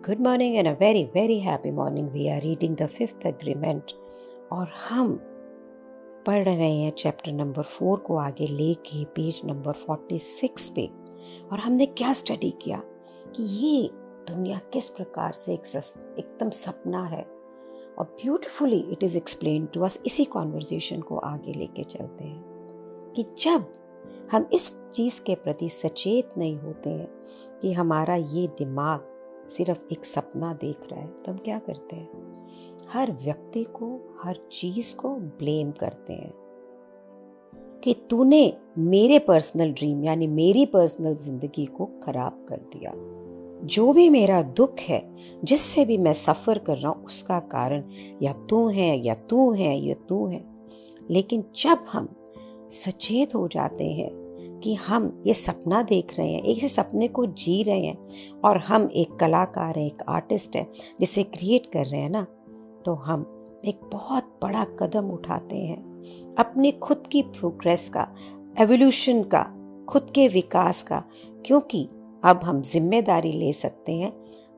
Good morning and a very very happy morning. We are reading the fifth agreement और हम पढ़ रहे हैं चैप्टर नंबर 4 को आगे लेके पेज नंबर 46 पे। और हमने क्या स्टडी किया कि ये दुनिया किस प्रकार से एकदम सपना है और beautifully it is explain to us. इसी कॉन्वर्जेशन को आगे लेके चलते हैं कि जब हम इस चीज़ के प्रति सचेत नहीं होते हैं कि हमारा ये दिमाग सिर्फ एक सपना देख रहा है, तो हम क्या करते हैं? हर व्यक्ति को, हर चीज को ब्लेम करते हैं कि तूने मेरे पर्सनल ड्रीम यानी मेरी पर्सनल जिंदगी को खराब कर दिया। जो भी मेरा दुख है, जिससे भी मैं सफर कर रहा हूं, उसका कारण या तू है या तू है या तू है। लेकिन जब हम सचेत हो जाते हैं कि हम ये सपना देख रहे हैं, एक सपने को जी रहे हैं और हम एक कलाकार हैं, एक आर्टिस्ट है जिसे क्रिएट कर रहे हैं ना, तो हम एक बहुत बड़ा कदम उठाते हैं अपनी खुद की प्रोग्रेस का, एवोल्यूशन का, खुद के विकास का। क्योंकि अब हम जिम्मेदारी ले सकते हैं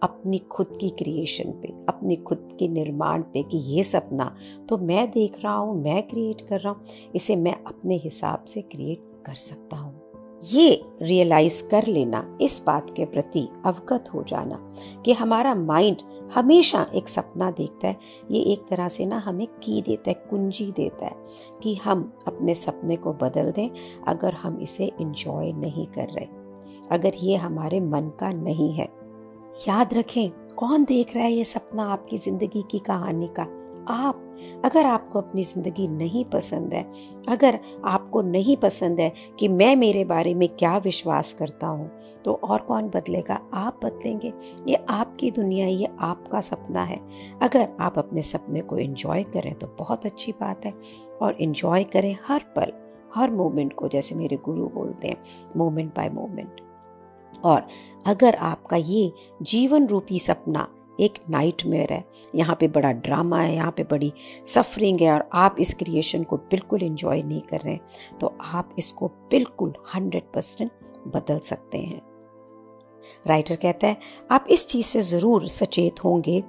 अपनी खुद की क्रिएशन पे, अपनी खुद के निर्माण पे कि ये सपना तो मैं देख रहा हूँ, मैं क्रिएट कर रहा हूँ, इसे मैं अपने हिसाब से क्रिएट कर सकता हूँ। ये रियलाइज कर लेना, इस बात के प्रति अवगत हो जाना कि हमारा माइंड हमेशा एक सपना देखता है, ये एक तरह से ना हमें की देता है, कुंजी देता है कि हम अपने सपने को बदल दें अगर हम इसे एंजॉय नहीं कर रहे, अगर ये हमारे मन का नहीं है। याद रखें, कौन देख रहा है ये सपना आपकी जिंदगी की कहानी का? आप। अगर आपको अपनी जिंदगी नहीं पसंद है, अगर आपको नहीं पसंद है कि मैं मेरे बारे में क्या विश्वास करता हूँ, तो और कौन बदलेगा? आप बदलेंगे। ये आपकी दुनिया, ये आपका सपना है। अगर आप अपने सपने को एंजॉय करें तो बहुत अच्छी बात है, और एंजॉय करें हर पल, हर मोमेंट को, जैसे मेरे गुरु बोलते हैं, मोमेंट बाय मोमेंट। और अगर आपका ये जीवन रूपी सपना एक नाइटमेयर है, यहाँ पे बड़ा ड्रामा है, यहाँ पे बड़ी सफरिंग है, और आप इस क्रिएशन को बिल्कुल एंजॉय नहीं कर रहे हैं, तो आप इसको बिल्कुल 100% बदल सकते हैं। राइटर कहता है, आप इस चीज से जरूर सचेत होंगे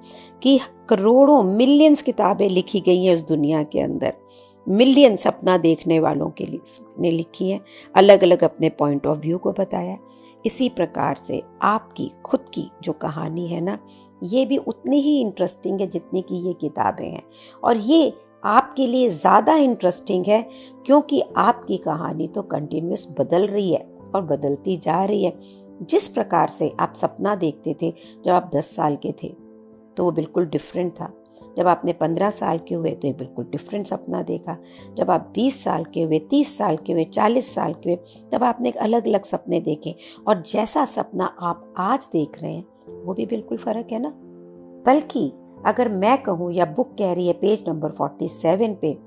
कि करोड़ों, मिलियंस किताबें लिखी गई हैं इस दुनिया के अंदर। मिलियन सपना देखने वालों के लिए ने लिखी हैं, अलग अलग अपने पॉइंट ऑफ व्यू को बताया। इसी प्रकार से आपकी खुद की जो कहानी है ना, ये भी उतनी ही इंटरेस्टिंग है जितनी कि ये किताबें हैं। और ये आपके लिए ज़्यादा इंटरेस्टिंग है क्योंकि आपकी कहानी तो कंटिन्यूस बदल रही है और बदलती जा रही है। जिस प्रकार से आप सपना देखते थे जब आप 10 साल के थे, तो वो बिल्कुल डिफरेंट था। जब आपने 15 साल के हुए तो एक बिल्कुल डिफरेंट सपना देखा। जब आप 20 साल के हुए, 30 साल के हुए, 40 साल के हुए, तब आपने एक अलग अलग सपने देखे। और जैसा सपना आप आज देख रहे हैं वो भी बिल्कुल फर्क है ना। बल्कि अगर मैं कहूँ, या बुक कह रही है पेज नंबर 47 पे,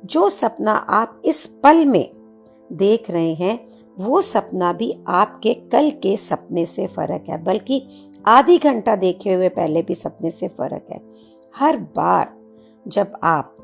जो सपना आप इस पल में देख रहे हैं वो सपना भी आपके कल के सपने से फर्क है, बल्कि आधी घंटा देखे हुए पहले भी सपने से फर्क है। हर बार जब आप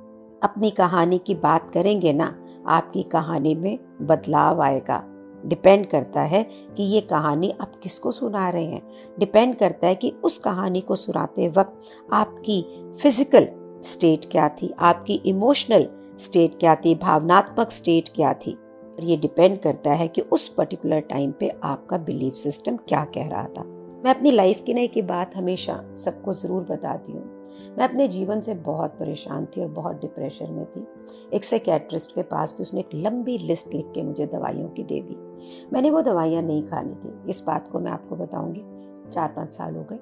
अपनी कहानी की बात करेंगे ना, आपकी कहानी में बदलाव आएगा। डिपेंड करता है कि ये कहानी आप किसको सुना रहे हैं, डिपेंड करता है कि उस कहानी को सुनाते वक्त आपकी फिजिकल स्टेट क्या थी, आपकी इमोशनल स्टेट क्या थी, भावनात्मक स्टेट क्या थी। और ये डिपेंड करता है कि उस पर्टिकुलर टाइम पे आपका बिलीफ सिस्टम क्या कह रहा था। मैं अपनी लाइफ की नहीं की बात हमेशा सबको ज़रूर बताती हूँ। मैं अपने जीवन से बहुत परेशान थी और बहुत डिप्रेशन में थी। एक साइकियाट्रिस्ट के पास थी, उसने एक लंबी लिस्ट लिख के मुझे दवाइयों की दे दी। मैंने वो दवाइयाँ नहीं खानी थी, इस बात को मैं आपको बताऊंगी। 4-5 साल हो गए।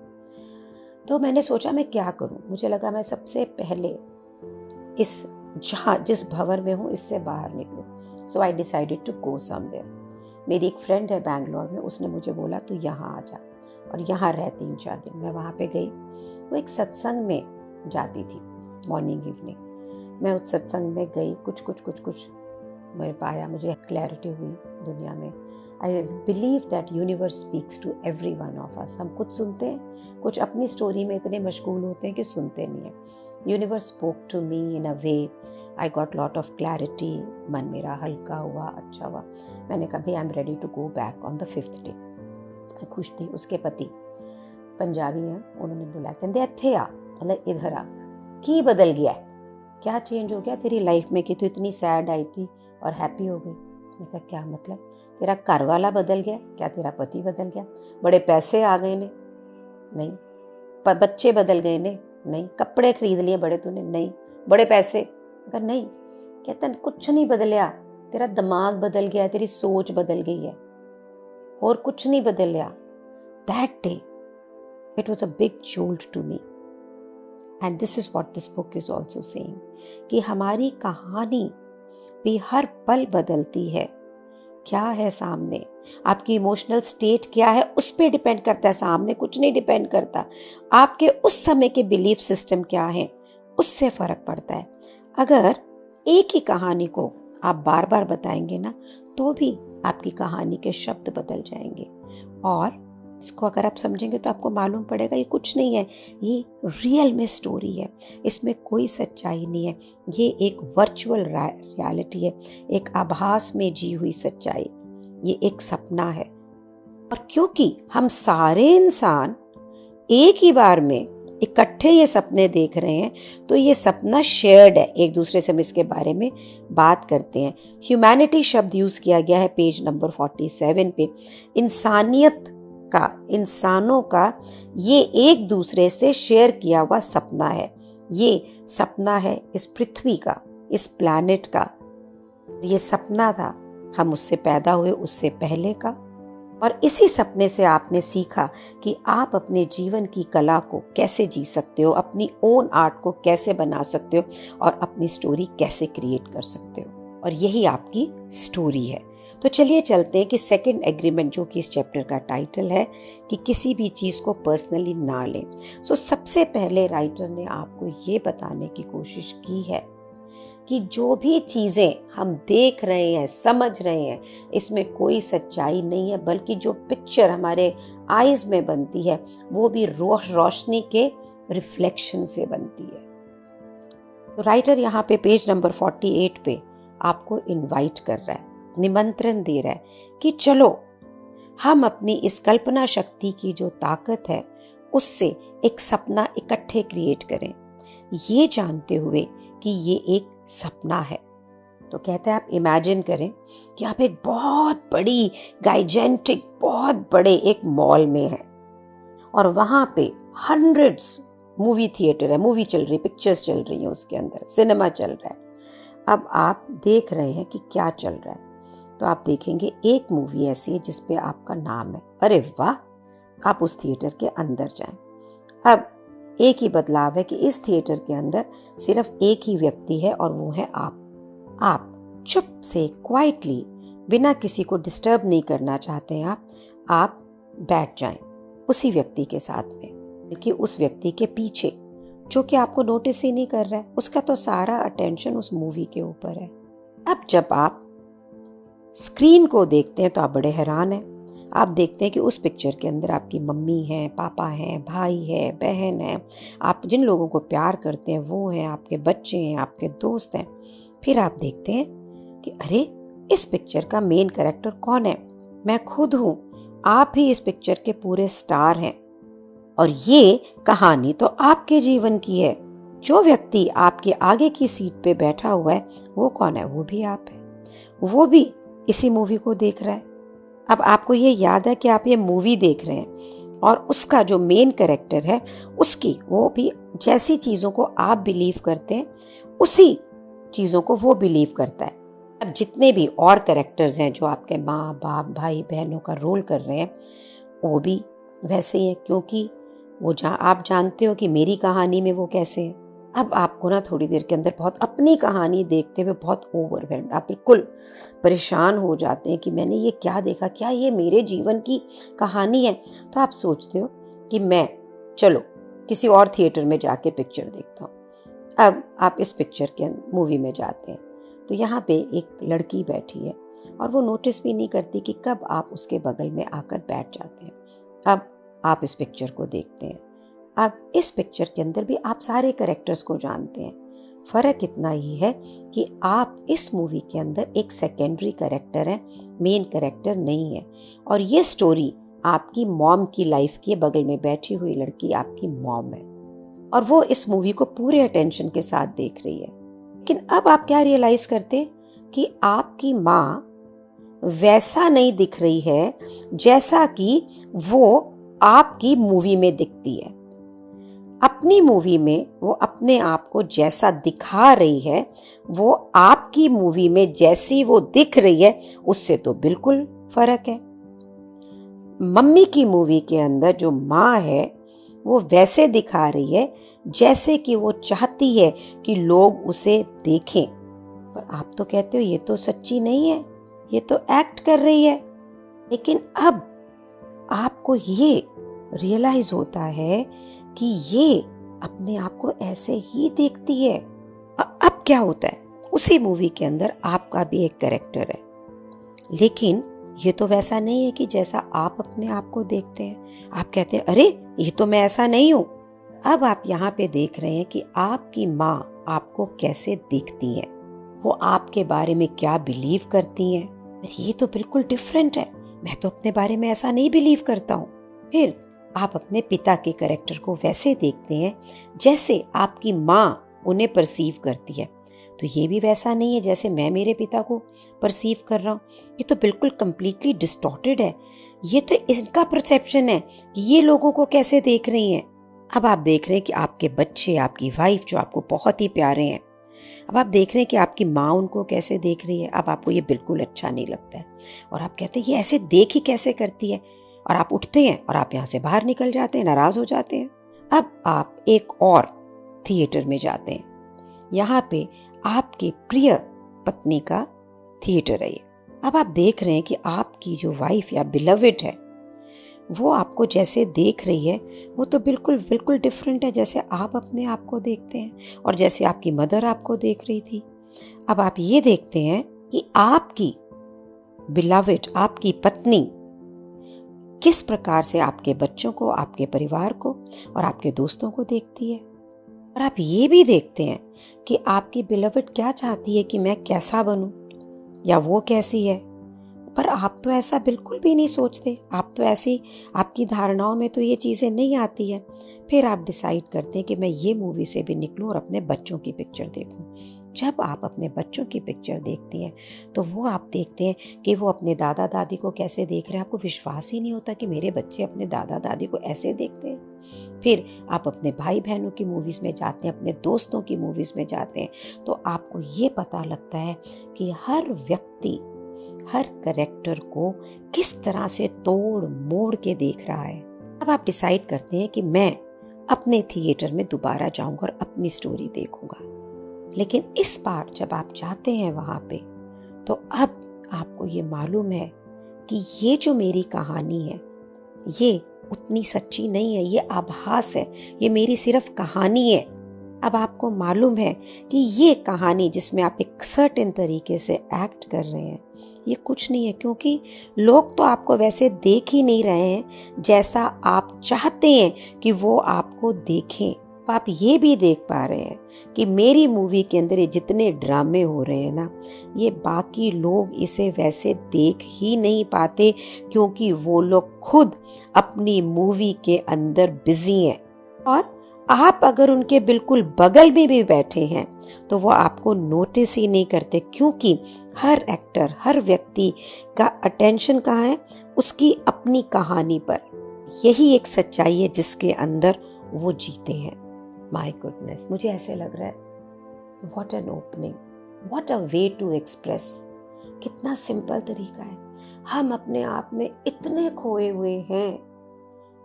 तो मैंने सोचा मैं क्या करूं। मुझे लगा मैं सबसे पहले जिस भवन में हूँ इससे बाहर निकलूं। So I decided to go somewhere. मेरी एक फ्रेंड है बैंगलोर में, उसने मुझे बोला तू यहाँ आ जा और यहाँ रह 3-4 दिन। मैं वहाँ पे गई। वो एक सत्संग में जाती थी, मॉर्निंग इवनिंग। मैं उस सत्संग में गई, कुछ मैं पाया, मुझे क्लैरिटी हुई दुनिया में। I believe that universe speaks to every one of us. हम कुछ सुनते हैं, कुछ अपनी स्टोरी में इतने मशगूल होते हैं कि सुनते नहीं हैं। Universe spoke to me in a way, I got lot of clarity. मन मेरा हल्का हुआ, अच्छा हुआ। मैंने कहा भाई I am ready to go back on the 5th day. मैं खुश थी। उसके पति पंजाबी हैं, उन्होंने बोला कहते इत्थे आ, मतलब इधर आ, की बदल गया, क्या चेंज हो गया तेरी लाइफ में कि तू इतनी सैड आई थी और हैप्पी हो गई। मैंने कहा क्या मतलब, तेरा घर वाला बदल गया क्या, तेरा पति बदल गया, बड़े पैसे आ गए ने, नहीं, बच्चे बदल गए ने, नहीं, कपड़े खरीद लिए बड़े तूने, नहीं, बड़े पैसे, अगर नहीं, कहता कुछ नहीं बदलिया, तेरा दिमाग बदल गया, तेरी सोच बदल गई है, और कुछ नहीं बदलिया। That day it was a big jolt to me, and this is what this book is also saying, कि हमारी कहानी भी हर पल बदलती है। क्या है सामने, आपकी इमोशनल स्टेट क्या है, उस पर डिपेंड करता है, सामने कुछ नहीं डिपेंड करता। आपके उस समय के बिलीफ सिस्टम क्या है, उससे फर्क पड़ता है। अगर एक ही कहानी को आप बार बार बताएंगे ना, तो भी आपकी कहानी के शब्द बदल जाएंगे, और इसको अगर आप समझेंगे तो आपको मालूम पड़ेगा ये कुछ नहीं है, ये रियल में स्टोरी है, इसमें कोई सच्चाई नहीं है, ये एक वर्चुअल रियलिटी है, एक आभास में जी हुई सच्चाई, ये एक सपना है। और क्योंकि हम सारे इंसान एक ही बार में इकट्ठे ये सपने देख रहे हैं, तो ये सपना शेयर्ड है, एक दूसरे से हम इसके बारे में बात करते हैं। ह्यूमैनिटी शब्द यूज किया गया है पेज नंबर 47 पे। इंसानियत का, इंसानों का ये एक दूसरे से शेयर किया हुआ सपना है। ये सपना है इस पृथ्वी का, इस प्लैनेट का। ये सपना था, हम उससे पैदा हुए उससे पहले का, और इसी सपने से आपने सीखा कि आप अपने जीवन की कला को कैसे जी सकते हो, अपनी ओन आर्ट को कैसे बना सकते हो, और अपनी स्टोरी कैसे क्रिएट कर सकते हो, और यही आपकी स्टोरी है। तो चलिए चलते हैं कि सेकंड एग्रीमेंट, जो कि इस चैप्टर का टाइटल है, कि किसी भी चीज़ को पर्सनली ना लें। सबसे पहले राइटर ने आपको ये बताने की कोशिश की है कि जो भी चीज़ें हम देख रहे हैं, समझ रहे हैं, इसमें कोई सच्चाई नहीं है, बल्कि जो पिक्चर हमारे आईज में बनती है वो भी रोशनी के रिफ्लेक्शन से बनती है। तो राइटर यहाँ पे पेज नंबर 48 पे आपको इनवाइट कर रहा है, निमंत्रण दे रहा है कि चलो हम अपनी इस कल्पना शक्ति की जो ताकत है उससे एक सपना इकट्ठे क्रिएट करें, ये जानते हुए कि ये एक सपना है। तो कहते हैं आप इमेजिन करें कि आप एक बहुत बड़ी गाइजेंटिक, बहुत बड़े एक मॉल में हैं, और वहां पे हंड्रेड्स मूवी थिएटर है, मूवी चल रही, पिक्चर्स चल रही हैं, उसके अंदर सिनेमा चल रहा है। अब आप देख रहे हैं कि क्या चल रहा है, तो आप देखेंगे एक मूवी ऐसी है जिसपे आपका नाम है, अरे वाह, आप उस थिएटर के अंदर जाएं। अब एक ही बदलाव है कि इस थिएटर के अंदर सिर्फ एक ही व्यक्ति है, और वो है आप। आप चुप से क्वाइटली, बिना किसी को डिस्टर्ब नहीं करना चाहते हैं, आप बैठ जाएं उसी व्यक्ति के साथ में, बल्कि उस व्यक्ति के पीछे, जो कि आपको नोटिस ही नहीं कर रहा है, उसका तो सारा अटेंशन उस मूवी के ऊपर है। अब जब आप स्क्रीन को देखते हैं तो आप बड़े हैरान हैं। आप देखते हैं कि उस पिक्चर के अंदर आपकी मम्मी है, पापा हैं, भाई है, बहन है, आप जिन लोगों को प्यार करते हैं वो हैं, आपके बच्चे हैं, आपके दोस्त हैं। फिर आप देखते हैं कि अरे, इस पिक्चर का मेन कैरेक्टर कौन है, मैं खुद हूं, आप ही इस पिक्चर के पूरे स्टार हैं, और ये कहानी तो आपके जीवन की है। जो व्यक्ति आपके आगे की सीट पे बैठा हुआ है वो कौन है, वो भी आप है, वो भी इसी मूवी को देख रहा है। अब आपको ये याद है कि आप ये मूवी देख रहे हैं, और उसका जो मेन कैरेक्टर है उसकी, वो भी जैसी चीज़ों को आप बिलीव करते हैं उसी चीज़ों को वो बिलीव करता है। अब जितने भी और कैरेक्टर्स हैं जो आपके माँ बाप, भाई बहनों का रोल कर रहे हैं, वो भी वैसे ही है, क्योंकि वो आप जानते हो कि मेरी कहानी में वो कैसे है। अब आपको ना थोड़ी देर के अंदर बहुत अपनी कहानी देखते हुए बहुत ओवरवेल्म्ड, आप बिल्कुल परेशान हो जाते हैं कि मैंने ये क्या देखा, क्या ये मेरे जीवन की कहानी है। तो आप सोचते हो कि मैं चलो किसी और थिएटर में जाके पिक्चर देखता हूँ। अब आप इस पिक्चर के मूवी में जाते हैं, तो यहाँ पे एक लड़की बैठी है, और वो नोटिस भी नहीं करती कि कब आप उसके बगल में आकर बैठ जाते हैं। अब आप इस पिक्चर को देखते हैं। अब इस पिक्चर के अंदर भी आप सारे कैरेक्टर्स को जानते हैं, फर्क इतना ही है कि आप इस मूवी के अंदर एक सेकेंडरी कैरेक्टर है, मेन कैरेक्टर नहीं है, और ये स्टोरी आपकी मॉम की लाइफ की बगल में बैठी हुई लड़की आपकी मॉम है और वो इस मूवी को पूरे अटेंशन के साथ देख रही है। लेकिन अब आप क्या रियलाइज करते कि आपकी माँ वैसा नहीं दिख रही है जैसा कि वो आपकी मूवी में दिखती है। अपनी मूवी में वो अपने आप को जैसा दिखा रही है वो आपकी मूवी में जैसी वो दिख रही है उससे तो बिल्कुल फर्क है। मम्मी की मूवी के अंदर जो माँ है वो वैसे दिखा रही है जैसे कि वो चाहती है कि लोग उसे देखें, पर आप तो कहते हो ये तो सच्ची नहीं है, ये तो एक्ट कर रही है। लेकिन अब आपको ये रियलाइज होता है कि ये अपने आप को ऐसे ही देखती है। अब क्या होता है, उसी मूवी के अंदर आपका भी एक कैरेक्टर है, लेकिन ये तो वैसा नहीं है कि जैसा आप अपने आप को देखते हैं। आप कहते हैं अरे ये तो मैं ऐसा नहीं हूं। अब आप यहाँ पे देख रहे हैं कि आपकी माँ आपको कैसे देखती है, वो आपके बारे में क्या बिलीव करती हैं। ये तो बिल्कुल डिफरेंट है, मैं तो अपने बारे में ऐसा नहीं बिलीव करता हूँ। फिर आप अपने पिता के कैरेक्टर को वैसे देखते हैं जैसे आपकी माँ उन्हें परसीव करती है, तो ये भी वैसा नहीं है जैसे मैं मेरे पिता को परसीव कर रहा हूँ। ये तो बिल्कुल कंप्लीटली डिस्टॉर्टेड है। ये तो इनका परसेप्शन है कि ये लोगों को कैसे देख रही हैं। अब आप देख रहे हैं कि आपके बच्चे, आपकी वाइफ जो आपको बहुत ही प्यारे हैं, अब आप देख रहे हैं कि आपकी माँ उनको कैसे देख रही है। अब आपको ये बिल्कुल अच्छा नहीं लगता है और आप कहते हैं ये ऐसे देख ही कैसे करती है, और आप उठते हैं और आप यहाँ से बाहर निकल जाते हैं, नाराज हो जाते हैं। अब आप एक और थिएटर में जाते हैं, यहाँ पे आपके प्रिय पत्नी का थिएटर है ये। अब आप देख रहे हैं कि आपकी जो वाइफ या बिलविड है वो आपको जैसे देख रही है वो तो बिल्कुल बिल्कुल डिफरेंट है जैसे आप अपने आप को देखते हैं और जैसे आपकी मदर आपको देख रही थी। अब आप ये देखते हैं कि आपकी बिलविड, आपकी पत्नी किस प्रकार से आपके बच्चों को, आपके परिवार को और आपके दोस्तों को देखती है। और आप ये भी देखते हैं कि आपकी बिलविड क्या चाहती है कि मैं कैसा बनूं या वो कैसी है, पर आप तो ऐसा बिल्कुल भी नहीं सोचते। आप तो ऐसी, आपकी धारणाओं में तो ये चीज़ें नहीं आती है। फिर आप डिसाइड करते हैं कि मैं ये मूवी से भी निकलूं और अपने बच्चों की पिक्चर देखूं। जब आप अपने बच्चों की पिक्चर देखती हैं तो वो आप देखते हैं कि वो अपने दादा दादी को कैसे देख रहे हैं। आपको विश्वास ही नहीं होता कि मेरे बच्चे अपने दादा दादी को ऐसे देखते हैं। फिर आप अपने भाई बहनों की मूवीज़ में जाते हैं, अपने दोस्तों की मूवीज़ में जाते हैं, तो आपको ये पता लगता है कि हर व्यक्ति, हर कैरेक्टर को किस तरह से तोड़ मोड़ के देख रहा है। अब आप डिसाइड करते हैं कि मैं अपने थिएटर में दोबारा जाऊंगा और अपनी स्टोरी देखूंगा। लेकिन इस बार जब आप जाते हैं वहां पे, तो अब आपको ये मालूम है कि ये जो मेरी कहानी है ये उतनी सच्ची नहीं है, ये आभास है, ये मेरी सिर्फ कहानी है। अब आपको मालूम है कि ये कहानी जिसमें आप एक सर्टेन तरीके से एक्ट कर रहे हैं ये कुछ नहीं है, क्योंकि लोग तो आपको वैसे देख ही नहीं रहे हैं जैसा आप चाहते हैं कि वो आपको देखें। आप ये भी देख पा रहे हैं कि मेरी मूवी के अंदर ये जितने ड्रामे हो रहे हैं ना, ये बाकी लोग इसे वैसे देख ही नहीं पाते, क्योंकि वो लोग खुद अपनी मूवी के अंदर बिजी हैं। और आप अगर उनके बिल्कुल बगल में भी बैठे हैं तो वो आपको नोटिस ही नहीं करते, क्योंकि हर एक्टर, हर व्यक्ति का अटेंशन कहाँ है, उसकी अपनी कहानी पर। यही एक सच्चाई है जिसके अंदर वो जीते हैं। माय गुडनेस, मुझे ऐसे लग रहा है what an opening, what a way to express. कितना सिंपल तरीका है। हम अपने आप में इतने खोए हुए हैं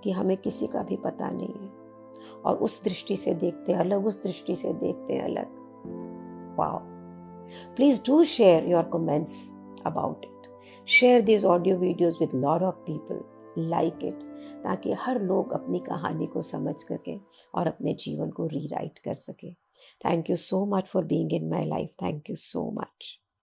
कि हमें किसी का भी पता नहीं है, और उस दृष्टि से देखते हैं अलग, उस दृष्टि से देखते हैं अलग। Wow, please do share your comments about it. Share this audio videos with lot of people, like it, ताकि हर लोग अपनी कहानी को समझ सके और अपने जीवन को रीराइट कर सके। Thank you so much for being in my life. Thank you so much.